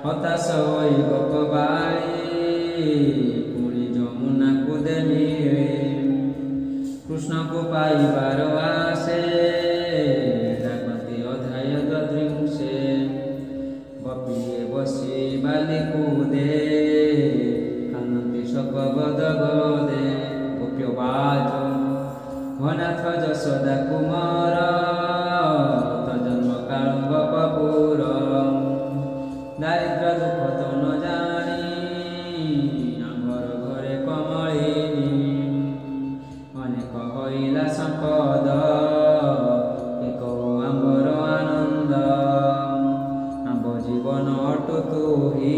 ହତାଶ ହୋଇ ଗପ ବାଇ ପୁଣି ଯମୁନାକୁ ଦେମି କୃଷ୍ଣକୁ ପାଇବାର ଆସେ ଡାକନ୍ତି ଅଧ୍ୟାୟ ଦୃଙ୍ଗସେ ଗପିଏ ବସି ବାଲିକୁ ଦେ କାନ୍ଦନ୍ତି ଶୋକ ଗଦ ଗଦେ ଗୋପ୍ୟ ବାଜ ଅନାଥ ଯଶୋଦା କୁମାର ଜନ୍ମ କାଳ ଗୋପପୁର ଦାରିଦ୍ର୍ୟ ଦୁଃଖ ତ ନ ଜାଣି ଆମ୍ଭର ଘରେ କମଳିନୀ ଅନେକ ହଇଲା ସମ୍ପଦ ଏକ ଆମ୍ଭର ଆନନ୍ଦ ଆମ୍ଭ ଜୀବନ ଅଟୁ ତୁହି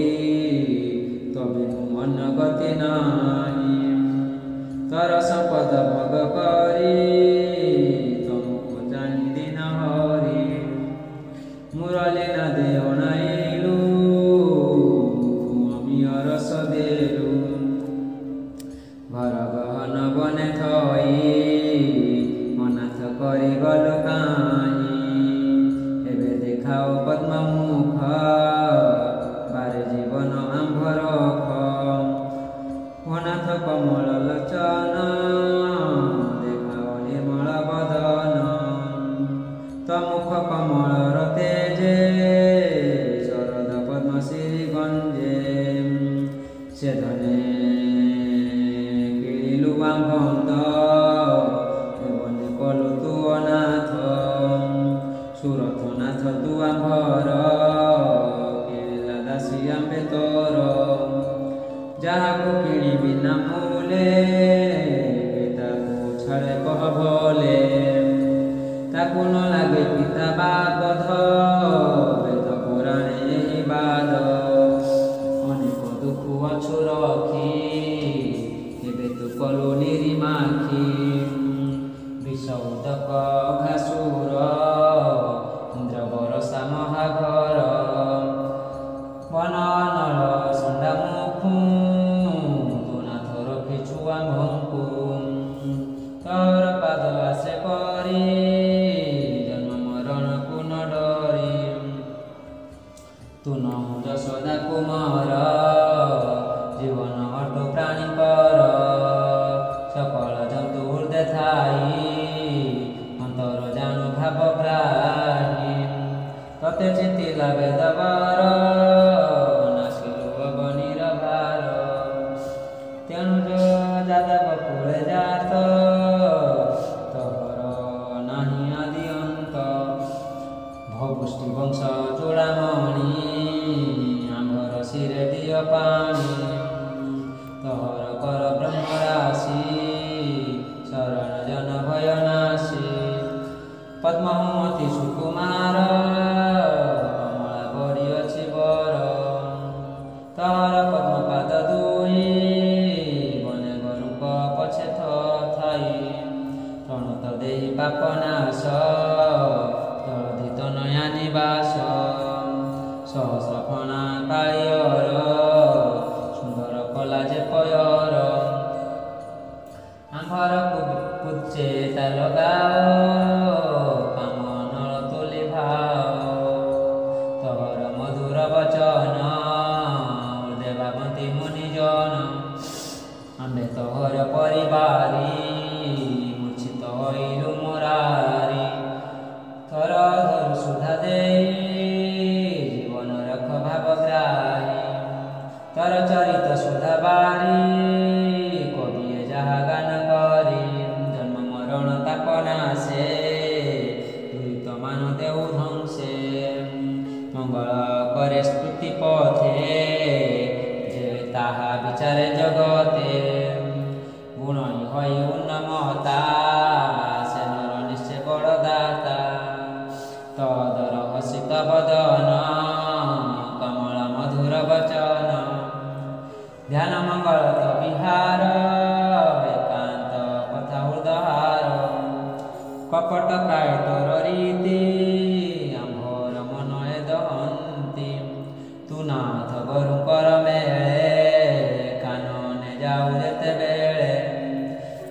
ତବେ ମନ ଗତି ନାହିଁ ତୋର ସମ୍ପଦ ଭୋଗ କରି ତମକୁ ଜାଣି ଦିନ ହରି ମୁରଲି ନା ଦେ ଅଣାଇଲୁ ଅମିୟ ରସ ଦେଲୁ ଘର ଗହନ ବନେ ଥଇ ଅନାଥ କରି ଗଲୁ କାହିଁ ଏବେ ଦେଖାଅ ପଦ୍ମ ମୁଖ ବାରେ ଜୀବନ ଆମ୍ଭର ଅନାଥ କମଳ ଲୋଚନ ଦେଖାଅ ନିର୍ମଳ ବଦନ ତମୁଖ କମଳର ତେଜେ ଶରଦ ପଦ୍ମଶ୍ରୀ ଗଞ୍ଜେ ସେ ଧନେ କିଣିଲୁ ଆମ୍ଭନ୍ଦ ଏବନି କଲୁ ତୁ ଅନାଥ ସୁରଥନାଥ ତୁ ଆମ୍ଭର କିଣିଲା ଦାସୀ ଆମ୍ଭେ ତୋର ଯାହାକୁ କିଣିବି ନା ମୂଲେ ତାକୁ ଛାଡ଼େ କହ ଭଲେ ତାକୁ ନ ଲାଗେ ପିତା ବାବଧ ବେଦ ପୁରାଣେ ଏହି ବାଦ ଅନେକ ଦୁଃଖ ଅଛୁ ରଖି ଏବେ ତୁ କଲୁ ନିରିମାଖି ବିଷ ଉଦକ ଘାସୁର ଇନ୍ଦ୍ର ବରସା ମହାଘର ବନ ନଳ ସଣ୍ଡା ମୁଖୁ ଆମ୍ଭଙ୍କୁ ତୋର ପାଦ ଆସେ କରି ଜନ୍ମ ମରଣକୁ ନ ଡରି ତୁ ନହୁ ଯଶୋଦା କୁମାର ଜୀବନ ଅଟୁ ପ୍ରାଣୀଙ୍କର ସକଳ ଜନ୍ତୁ ହୃଦୟ ଥାଇ ଅନ୍ତର ଜାଣୁ ଭାବ ଗ୍ରାହୀ ତତେ ଚିନ୍ତିଲା ବେଦବର ନାସିଲୁ ଅବନୀର ଭାର ତେଣୁ ଯାଦବ କୁଳେ ଜାତ ତୋର ନାହିଁ ଆଦି ଅନ୍ତ ଭପୁଷ୍ଟି ବଂଶ ଚୂଡ଼ାମଣି ଆମ୍ଭର ଶିରେ ଦିଅ ପାଣି ତୋର କର ବ୍ରହ୍ମରାଶି ଶରଣ ଜନ ଭୟ ନାଶୀ ପଦ୍ମହୁମତି ସୁକୁମାର କମଳା ବଢ଼ି ଅଛି ବର ତୋର ପଦ୍ମପାଦ ଦୁଇ ପଛେ ଥାଇ ପ୍ରଣତ ଦେଇ ପାପ ନାଶ ଜଳଧିତ ନୟା ନିବାସ ସହସ୍ର ଫଣା କାଳିଅର ସୁନ୍ଦର କଲା ଯେ ପୟର ଆମ୍ଭର କୁଚେ ତା ଲଗାଅ କାମ ନଳ ତୁଲି ଭାଅ ତୋର ମଧୁର ବଚନ ଦେବାବନ୍ତୀ ମୁନିଜନ ଆମ୍ଭେ ତୋର ପରିବାରୀ ମୂର୍ଚ୍ଛିତ ହୋଇଲୁ ମୁରାରୀ ତୋର ଧରୁ ସୁଧା ଦେଇ ଜୀବନ ରଖ ଭାବଗ୍ରାହୀ ତୋର ଚରିତ ସୁଧା ବାରି କବିଏ ଯାହା ଗାନ କରି ଜନ୍ମ ମରଣ ତାପନାଶେ ଦୁରିତ ମାନ ଦେଉ ଧ୍ୱଂସେ ମଙ୍ଗଳ করে স্তুতি পথে যে তাহা বিচারে জগতে গুণই হয় উন্নমতা সে নর নিশ্চয় বড় দাতা তদর হসিত বদন কমল মধুর বচন ধ্যান মঙ্গল বিহার একান্ত কথা হৃদহার কপট প্রায় তোর রীতি আম্ভর মনয়ে দহন্তি তু নাথ গরুঙ্কর মেলে কাননে যাও যেতে বেড়ে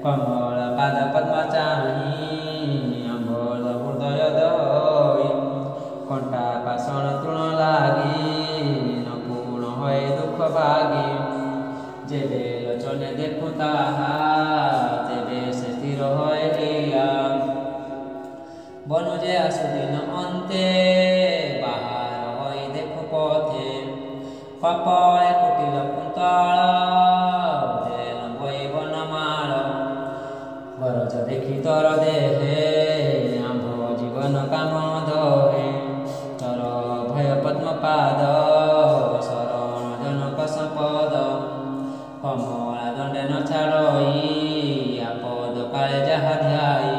কমল পাদ পদ্ম চাহি আম্ভর হৃদয় দই কণ্টা পাষণ তৃণ লাগি নখ ଭାଗି ଯେବେ ଲୋଚନେ ଦେଖୁ ତାହା ତେବେ ସେ ସ୍ଥିର ହଏ ହିଆ ବନୁ ଯେ ଆସୁ ଦିନ ଅନ୍ତେ ବାହାର ହୋଇ ଦେଖୁ ପଥେ କପଳେ କୁଟିଳ କୁନ୍ତଳ ଦେନ ବହି ବନମାଳ ଗରଜ ଦେଖି ତର ଦେହେ ଆମ୍ଭ ଜୀବନ କାମ ଦହେ ତର ଭୟ ପଦ୍ମପାଦ ଶରଣ ଜନକ ସମ୍ପଦ କମଳା ଦଣ୍ଡେ ନ ଛାଡ଼ଇ ଆପଦ କାଳେ ଯାହା ଧ୍ୟାଇ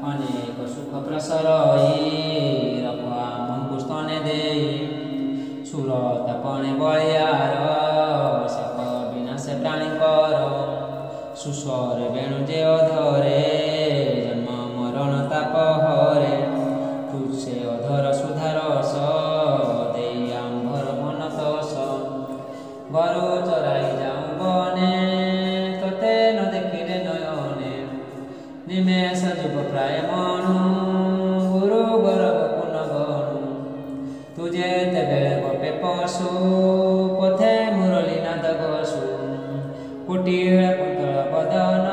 ଅନେକ ସୁଖ ପ୍ରସରଇ ରଖ ଆମକୁ ସ୍ତନେ ଦେଇ ସୁରତାପଣେ ବଳିଆର ସକ ବିନାଶ ପ୍ରାଣୀଙ୍କର ସୁସ୍ୱରେ ବେଣୁ ଯେ ଅଧରେ ଜନ୍ମ ମରଣ ତାପ ହରେ ତୁସେ ଅଧର ସୁଧାରସ ଦେଇ ଆମ୍ଭର ମନ ତୋଷ ଗରୁ ଚରାଇ ଯାଉଁ ବନେ ତତେ ନ ଦେଖିଲେ ନୟନେ ନିମେଷ ଯୁବ ପ୍ରାୟ ମଣୁ ଗୁରୁ ଗରବ ପୁନ ଗଣୁ ତୁ ଯେତେବେଳେ ଗୋପେ ପଶୁ ପଥେ ମୁରଲି ନାଦ ଘସୁ କୁଟିଳ କୁନ୍ତଳ ବଦନ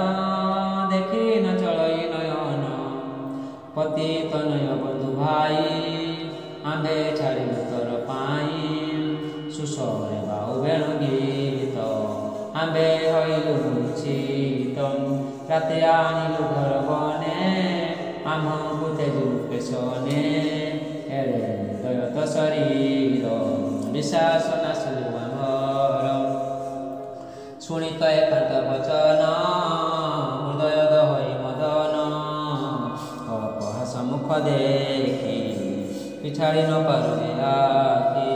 ଦେଖି ନ ଚଳଇ ନୟନ ପତିତ ନୟ ବନ୍ଧୁ ଭାଇ ଆମ୍ଭେ ଛାଡ଼ିଲୁ ତୋର ପାଇଁ ସୁସ୍ୱରେ ବାହୁ ବେଣୁ ଗୀତ ଆମ୍ଭେ ହଇଲୁ ମୂର୍ଚ୍ଛିତ ରାତେ ଆଣିଲୁ ଘର ବନେ ଆମ୍ଭଙ୍କୁ ତେଜିଲୁ ପେଶନେ ଏଡ଼େ ଦୟତ ଶରୀର ବିଶ୍ୱାସ ନାଶିଲୁ ଆମ୍ଭର ଶୁଣିତ ଏକାନ୍ତ ବଚନ ହୃଦୟ ଦହଇ ମଦନ ଅପହାସ ମୁଖ ଦେଖି ପିଛାଡ଼ି ନ ପାରୁ ଆଖି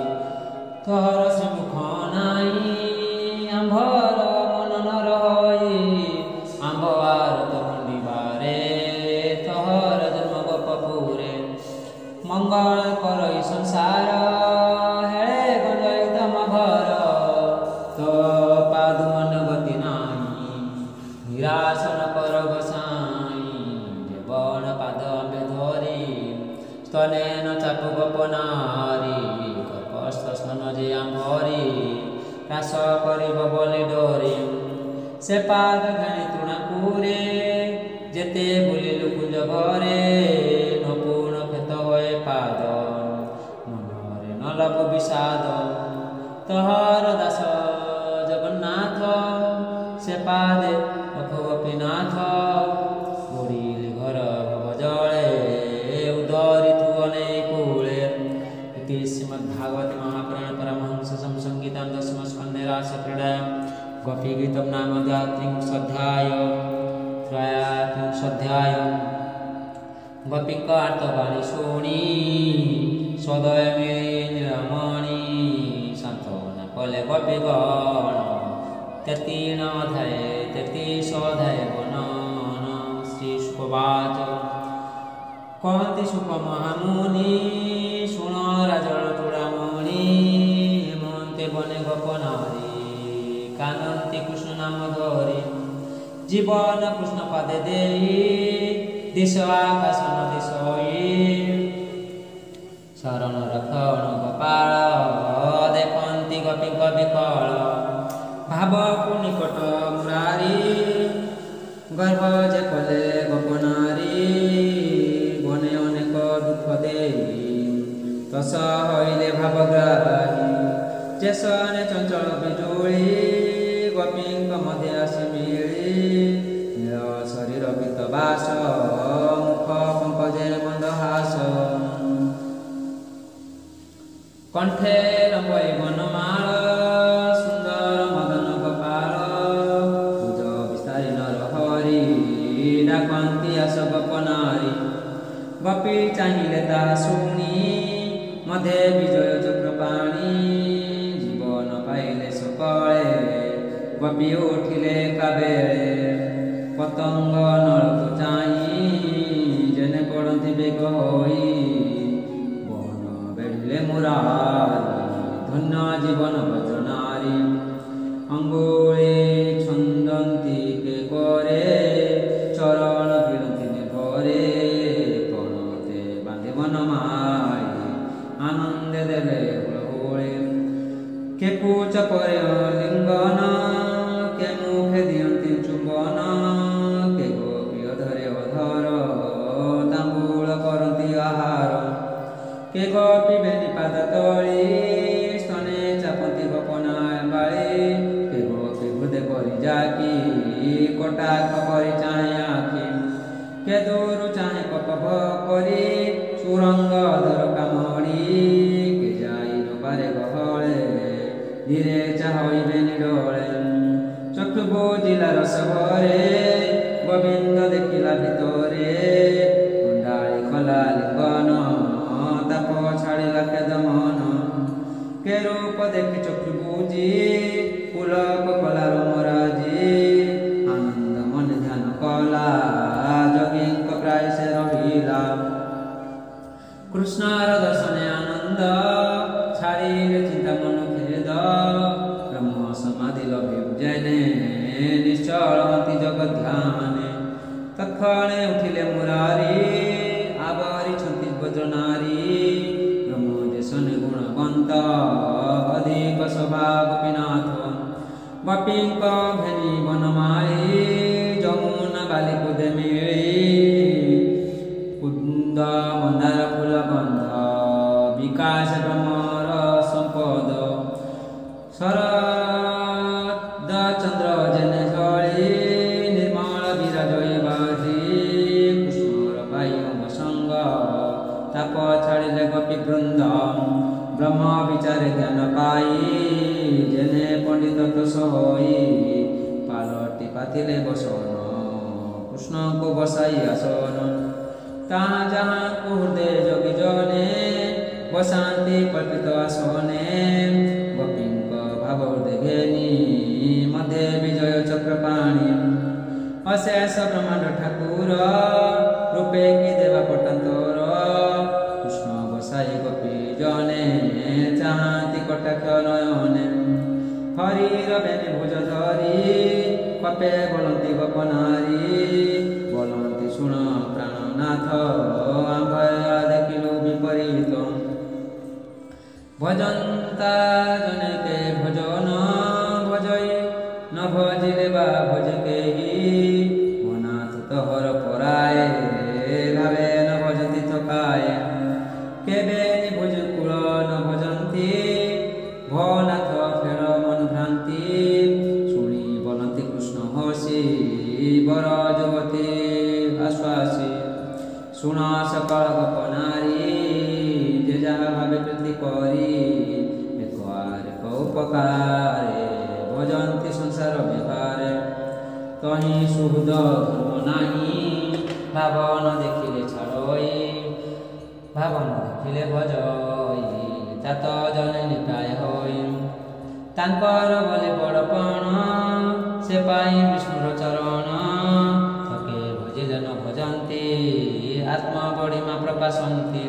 ତୋହର ଶ୍ରୀମୁଖ ନାଇଁ ଆମ୍ଭର ମନ ନ ରହି ଆମ୍ଭ ଆରତ ମୁଣ୍ଡିବାରେ ତୋହର ଜନ୍ମ ଗୋପପୁରେ ମଙ୍ଗଳ କରଇ ସଂସାର ହେଳେ ଗଞ୍ଜଇ ତମ ଘର ତ ପାଦୁ ମନ ଗତି ନାହିଁ ନିରାଶନ କର ଗୋସାଇଁ ଜୀବନ ପାଦ ଆମ୍ଭେ ଧରି স্তনে ন চাপু গোপনারি গর্ভস্থ স্তন যে আম্ভরি হ্রাস করিব বলি ডরি সে পাদ ঘানি তৃণাপুরে যেতে বুলিলু কুঞ্জ ঘরে নপুণ ক্ষেত হয়ে পাদ মনরে নলব বিষাদ তহর দাস জগন্নাথ সে পাদে লক্ষ গোপীনাথ বুড়িলি ঘর ভব জলে উদরি তু অনেক কূলে ইতি শ্রীমদ্ভাগবতে মহাপুরাণ পরমহংস সংহিতাং দশম স্কন্ধে রাস ক্रीडायां गोपी गीतम नाम त्रयात्रिंशोऽध्याय गोपीका आर्तवाणी शुणी सदय मिली नीलमणि सांत्वना कले गोपीगण 33 अध्याय वर्णन श्री शुकवाच कहति शुक महामुनि शुण राजल चूड़ामणि हेमंते बने गोपनारी कानन्ति कृष्ण नाम धरि जीवन कृष्ण पादे देई दिश आकाश नदी सोई शरण रक्षण गोपाल देखन्ति गोपी विकल भावकु निकट मुरारी गर्भ जे कले गोपनारी बने अनेक दुख देई तस हईले भावग्राही जे सने चंचल बिजुली गोपींक मध्य आसी मिली नील शरीर पीत बास मुख पंकजे मंदहास कंठे रंगई बनमाल सुंदर मदन गोपाल पूज विस्तारी नर हरि डाकंती आस गोपनारी गोपी चाहिए ता शुणी मधे विजय चक्र पाणी जीवन पाइले सकले गोपी उठिले काबेले पतंग नलको चाई जेने पड़ती बेग होई बन बेढ़िले मुरारी धन्य जीवन भजनारी अंगुली छंदंती के करे चरण गिरती भरे पणते बांधे मन माई आनंद देले हुळे केकु ପରେ ଲିଙ୍ଗନ କେ ମୁଖେ ଦିଅନ୍ତି ଚୁମ୍ବନ କେ ଗୋପୀ ଅଧରେ ଅଧର ତାମ୍ବୁଳ କରନ୍ତି ଆହାର କେ ଗୋପୀ ବେନି ପାଦ ତଳି ସ୍ତନେ ଚାପନ୍ତି ଗୋପନାୟ ବାଳି କେ ଗୋପୀ ହୃଦେ କରି ଯାକି କଟାକ କରି ଚାହେଁ ଆଖି କେ ଦୂରୁ ଚାହେଁ କପଭ କରି ସୁରଙ୍ଗ ଧର କାମଡ଼ି କେ ଯାଇ ନପାରେ ଗହଳେ ଧୀରେ ଚାହିଁବେ ନିଡ଼ଳେ ଚକ୍ଷୁ ବୁଜିଲା ରସ ଭରେ ଗୋବିନ୍ଦ ଦେଖିଲା ଭିତରେ କୁଣ୍ଡାଳି ଖୋଲା ଲିଙ୍ଗନ ତାପ ଛାଡ଼ିଲା ଖେଦ ମନ କେ ରୂପ ଦେଖି ଚକ୍ଷୁ ବୁଜି ପୁଲକ କଲା ରମରାଜି ଆନନ୍ଦ ମନେ ଧ୍ୟାନ କଲା ଯୋଗୀଙ୍କ ପ୍ରାୟ ସେ ରହିଲା କୃଷ୍ଣର ଦର୍ଶନେ ଆନନ୍ଦ ଛାଡ଼ିଲେ ଚିନ୍ତା ମନ ଖେଦ ବ୍ରହ୍ମ ସମାଧି ଲଭି ଉଜ୍ଜୈନେ ନିଶ୍ଚଳ ହନ୍ତି ଜଗଧ୍ୟାନେ ତତ୍କ୍ଷଣେ ଉଠିଲେ ମୁରାରୀ ଆବରିଛନ୍ତି ବଜ୍ରନାରୀ ବ୍ରହ୍ମ ଦେଶନେ ଗୁଣବନ୍ତ ଅଧିକ ସ୍ୱଭାବ ଗୋପୀନାଥ ଗୋପୀଙ୍କ ଘେନି ବନମାଳି ଯମୁନା ବାଲିକୁ ଦେ ମିଳି କୁନ୍ଦ ମନ୍ଦାର ଫୁଲ ଗନ୍ଧ ବିକାଶ ବ୍ରହ୍ମର ସମ୍ପଦ ଶରଦ ଚନ୍ଦ୍ର ଜେନେ ଜଳି ନିର୍ମଳ ବିରାଜଇ ବାଜି କୃଷ୍ଣର ବାୟୁ ସଙ୍ଗ ତାପ ଛାଡ଼ିଲେ ଗୋପୀ ବୃନ୍ଦ ବ୍ରହ୍ମ ବିଚାରେ ଜ୍ଞାନ ପାଇ ଜେନେ ପଣ୍ଡିତ ଦୋଷ ହୋଇ ପାଲଟି ପାତିଲେ ବସନ କୃଷ୍ଣଙ୍କୁ ବସାଇ ଆସନ ତାହା ଯାହାଙ୍କୁ ହୃଦୟ ଯୋଗୀ ଜନେ ବସାନ୍ତି କଳ୍ପିତ ଆସନେ ଗୋପୀଙ୍କ ଭାବ ହୃଦୟ ଘେନି ମଧ୍ୟେ ବିଜୟ ଚକ୍ର ପାଣି ଅଶେଷ ବ୍ରହ୍ମାଣ୍ଡ ଠାକୁର ରୂପେ କି ଦେବା ପଟାନ୍ତର କୃଷ୍ଣ ବସାଇ ଗୋପୀ ଜନେ ଚାହାନ୍ତି କଟାକ୍ଷ ନୟନେ ହରିର ବେନି ଭୁଜ ଧରି କପେ ବୋଲନ୍ତି ଗୋପନାରୀ ବୋଲନ୍ତି ଶୁଣ ପ୍ରାଣନାଥ ଆମ୍ଭୟା ଦେଖିଲୁ ବିପରୀତ ଭଜନ୍ତା ଜନେ କେ ଭଜନ ଭଜଇ ନ ଭଜିଲେ ବା ଭଜ କେହି ମନାଥ ତୋହର ପରାଏ ଭାବେ ନ ଭଜନ୍ତି ଥକାଏ କେବେ ନିଭୁଜ କୂଳ ନ ଭଜନ୍ତି ଭନାଥ ଫେର ମନ ଭ୍ରାନ୍ତି ଶୁଣି ବୋଲନ୍ତି କୃଷ୍ଣ ହସି ବର ଯୁବତୀ ଆଶ୍ୱାସୀ ଶୁଣ ସକଳ ଗୋପନାରୀ ଯେ ଯାହା ଭାବେ ପ୍ରୀତି କରି ଏକ ଆରେକ ଉପକାରେ ଭଜନ୍ତି ସଂସାର ବ୍ୟବହାରେ ତହିଁ ସୁହୃଦ ଧର୍ମ ନାହିଁ ଭାବନ ଦେଖିଲେ ଛାଡ଼ଇ ଭାବନ ଦେଖିଲେ ଭଜଇ ତାତ ଜନେ ନିପ୍ରାୟ ହୋଇ ତାଙ୍କର ବୋଲି ବଡ଼ପଣ ସେ ପାଇ ବିଷ୍ଣୁର ଚରଣ ଥକେ ଭଜିଲେ ନ ଭଜନ୍ତି ଆତ୍ମ ବଡ଼ିମା ପ୍ରକାଶନ୍ତି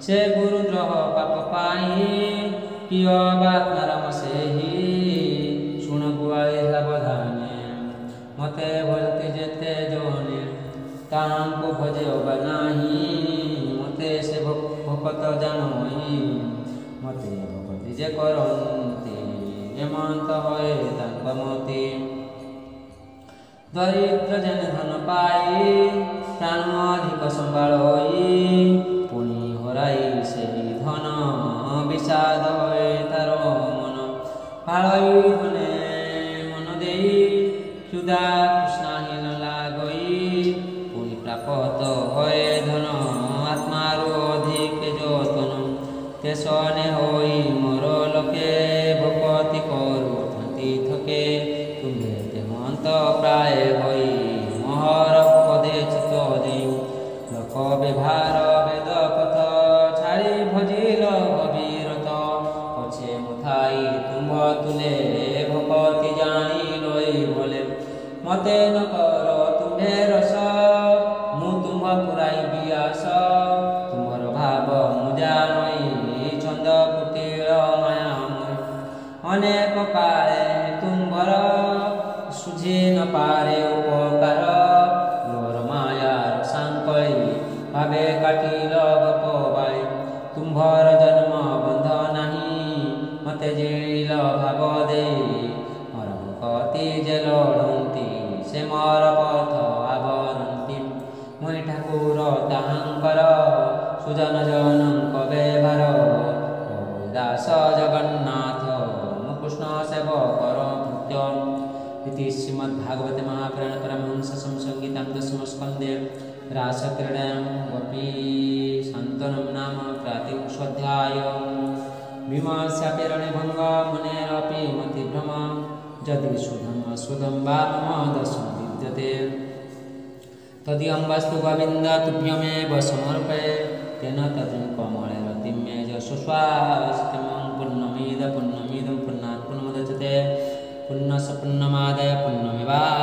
ସେ ଗୁରୁ ଦ୍ରୋହ ପାପ ପାଇ ପ୍ରିୟ ବାତ୍ମାରାମ ସେହି ଶୁଣ ଗୁଆଳି ସାବଧାନେ ମତେ ଭଜନ୍ତି ଯେତେ ଜନେ ତାଙ୍କୁ ଭଜେ ଅବା ନାହିଁ ମତେ ସେ ଭକତ ଜାଣଇ ମତେ ଭକତି ଯେ କରନ୍ତି ହେମନ୍ତ ହଏ ତାଙ୍କ ମତି ଦରିଦ୍ର ଯେନେ ଧନ ପାଇ ପ୍ରାଣ ଅଧିକ ସମ୍ଭାଳଇ ପୁଣି ହରାଇ ସେହି ଧନ ବିଷାଦ ହଏ ତାର ମନ ପାଳଇ ଧନେ ମନ ଦେଇ ক্ষুধা কৃষ্ণাহীন লাগই পুনি প্রাপত হয়ে ধন আত্মার অধিক যতন তেসনে হই মোর লোকে ভকতি করুথান্তি থকে তুমি তেমন্ত প্রায় হই মহর পদে চিত দেই লোক ব্যবহার বেদ পথ ছাড়ি ভজিল অবিরত পছে মুথাই তুম্ভ তুলে ভকতি জানি লই বলে মতে ন কর তুমে রস মু তুম্ভ পুরাই বিয়াস তুমর ভাব মু জানই ছন্দ কুটিল মায়াময় অনেক কালে তুম্ভর সুঝি ন পারে উপকার মোর মায়ার সাঙ্কই ভাবে কাটিল গপবাই তুম্ভর জন্ম বন্ধ নাহি মতে জিল ভাব ପଦେ କତି ଯେ ଲଢ଼ନ୍ତି ସେ ମୋର ପଥ ଆବରନ୍ତି। ମୁଇଁ ଠାକୁର ତାହାଙ୍କର ସୁଜନ ଜନଙ୍କ ବ୍ୟବହାର। ଦାସ ଜଗନ୍ନାଥ ମୁଁ କୃଷ୍ଣ ସେବକର ଭୃତ୍ୟ। इति श्रीमद्भागवते महापुराणे परमहंस संहितां दशमस्कन्धे रासक्रीडायां गोपीशान्तनं नाम प्रातिंशोऽध्यायः। भीमस्यापि रणभङ्गो मुनेरपि मतिभ्रम यदि शुद्धम् अशुद्धं वा मम दशं विद्यते तदियं वस्तु गोविन्द तुभ्यमेव समर्पये तेन तद्कमले रतिं मे यशस्वास्तिमं पुण्यमिदं पुण्यनात् पुण्यमुदच्यते पुण्यस्य पुण्यमादाय पुण्यमेवावशिष्यते।